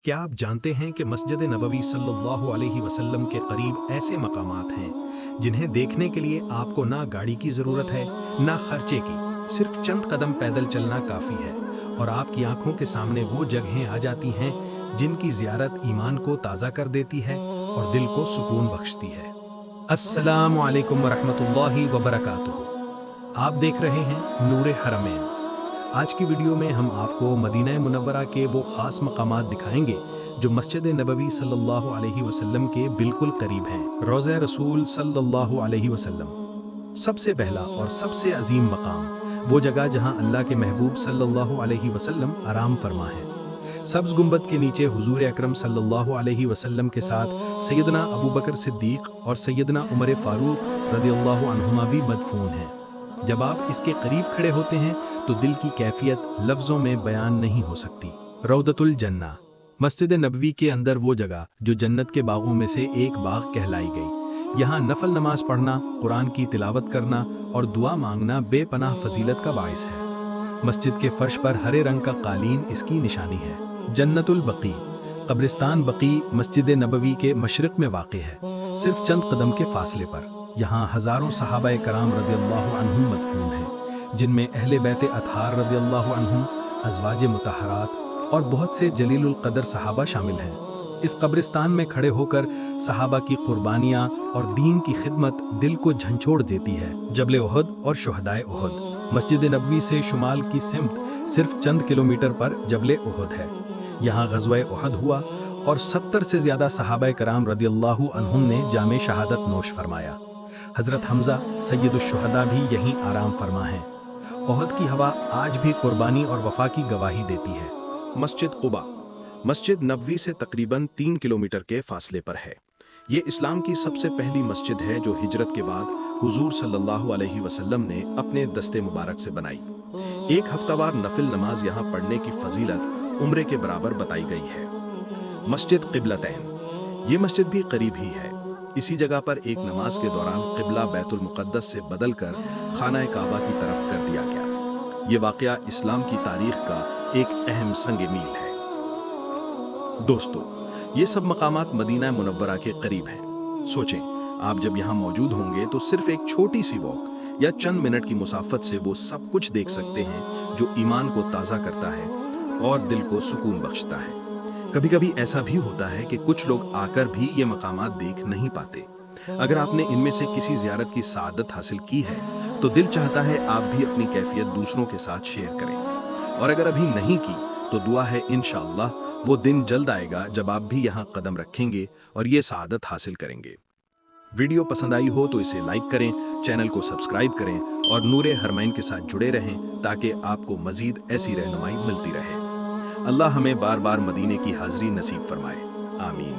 क्या आप जानते हैं कि मस्जिद नबवी सल्लल्लाहु अलैहि वसल्लम के करीब ऐसे मकामात हैं जिन्हें देखने के लिए आपको ना गाड़ी की ज़रूरत है ना खर्चे की, सिर्फ चंद कदम पैदल चलना काफ़ी है और आपकी आंखों के सामने वो जगहें आ जाती हैं जिनकी ज़ियारत ईमान को ताज़ा कर देती है और दिल को सुकून बख्शती है। अस्सलामु अलैकुम वरहमतुल्लाहि वबरकातुहू। आप देख रहे हैं नूरे हरमैन। आज की वीडियो में हम आपको मदीना मुनव्वरा के वो ख़ास मकामात दिखाएंगे जो मस्जिद नबवी सल्लल्लाहु अलैहि वसल्लम के बिल्कुल करीब हैं। रोज़ा रसूल सल्लल्लाहु अलैहि वसल्लम। सबसे पहला और सबसे अजीम मकाम वो जगह जहां अल्लाह के महबूब सल्लल्लाहु अलैहि वसल्लम आराम फरमा है। सब्ज़ गुंबद के नीचे हुजूर अकरम सल्लल्लाहु अलैहि वसल्लम के साथ सैयदना अबू बकर सिद्दीक़ और सैयदना उमर फ़ारूक रज़ियल्लाहु अन्हुमा भी मदफून हैं। जब आप इसके करीब खड़े होते हैं तो दिल की कैफियत लफ्ज़ों में बयान नहीं हो सकती। रौदतुल जन्ना, मस्जिद नबवी के अंदर वो जगह जो जन्नत के बागों में से एक बाग कहलाई गई। यहाँ नफल नमाज पढ़ना, कुरान की तिलावत करना और दुआ मांगना बेपनाह फजीलत का बाइस है। मस्जिद के फर्श पर हरे रंग का कालीन इसकी निशानी है। जन्नतुल बकी, कब्रिस्तान बकी मस्जिद नबवी के मशरिक में वाक़ है, सिर्फ चंद कदम के फासले पर। यहाँ हज़ारों सहाबाए कराम रज़ियल्लाहु अन्हुम मदफून हैं, जिनमें अहले बैत अतहार रज़ियल्लाहु अन्हुम, अज़वाज मुतहरात और बहुत से जलीलुल कदर सहाबा शामिल हैं। इस कब्रिस्तान में खड़े होकर सहाबा की कुर्बानियाँ और दीन की खिदमत दिल को झंझोड़ देती है। जबल उहद और शुहदाए उहद, मस्जिद नबवी से शुमाल की सिमत सिर्फ चंद किलोमीटर पर जबल उहद है। यहाँ ग़ज़वा उहद हुआ और 70 से ज़्यादा सहाबाए कराम रज़ियल्लाहु अन्हुम ने जामे शहादत नोश फरमाया। हज़रत हमज़ा सैयदुश्शुहदा भी यहीं आराम फरमा हैं। उहद की हवा आज भी कुर्बानी और वफा की गवाही देती है। मस्जिद कुबा, मस्जिद नबवी से तकरीबन 3 किलोमीटर के फासले पर है। ये इस्लाम की सबसे पहली मस्जिद है जो हिजरत के बाद हुजूर सल्लल्लाहु अलैहि वसल्लम ने अपने दस्ते मुबारक से बनाई। एक हफ्तावार नफिल नमाज यहाँ पढ़ने की फजीलत उम्रे के बराबर बताई गई है। मस्जिद क़िबलतैन, ये मस्जिद भी करीब ही है। इसी जगह पर एक नमाज के दौरान क़िबला बैतुल मुक़द्दस से बदलकर खाना काबा की तरफ कर दिया गया। ये वाक़या इस्लाम की तारीख का एक अहम संग मील है। दोस्तों, ये सब मकामात मदीना मुनव्वरा के करीब हैं। सोचें, आप जब यहाँ मौजूद होंगे तो सिर्फ एक छोटी सी वॉक या चंद मिनट की मुसाफत से वो सब कुछ देख सकते हैं जो ईमान को ताज़ा करता है और दिल को सुकून बख्शता है। कभी कभी ऐसा भी होता है कि कुछ लोग आकर भी ये मकामात देख नहीं पाते। अगर आपने इनमें से किसी ज़ियारत की सादत हासिल की है तो दिल चाहता है आप भी अपनी कैफियत दूसरों के साथ शेयर करें, और अगर अभी नहीं की तो दुआ है इंशाअल्लाह वो दिन जल्द आएगा जब आप भी यहाँ कदम रखेंगे और ये सादत हासिल करेंगे। वीडियो पसंद आई हो तो इसे लाइक करें, चैनल को सब्सक्राइब करें और नूरे हरमैन के साथ जुड़े रहें ताकि आपको मजीद ऐसी रहनुमाई मिलती रहे। अल्लाह हमें बार बार मदीने की हाज़री नसीब फरमाए। आमीन।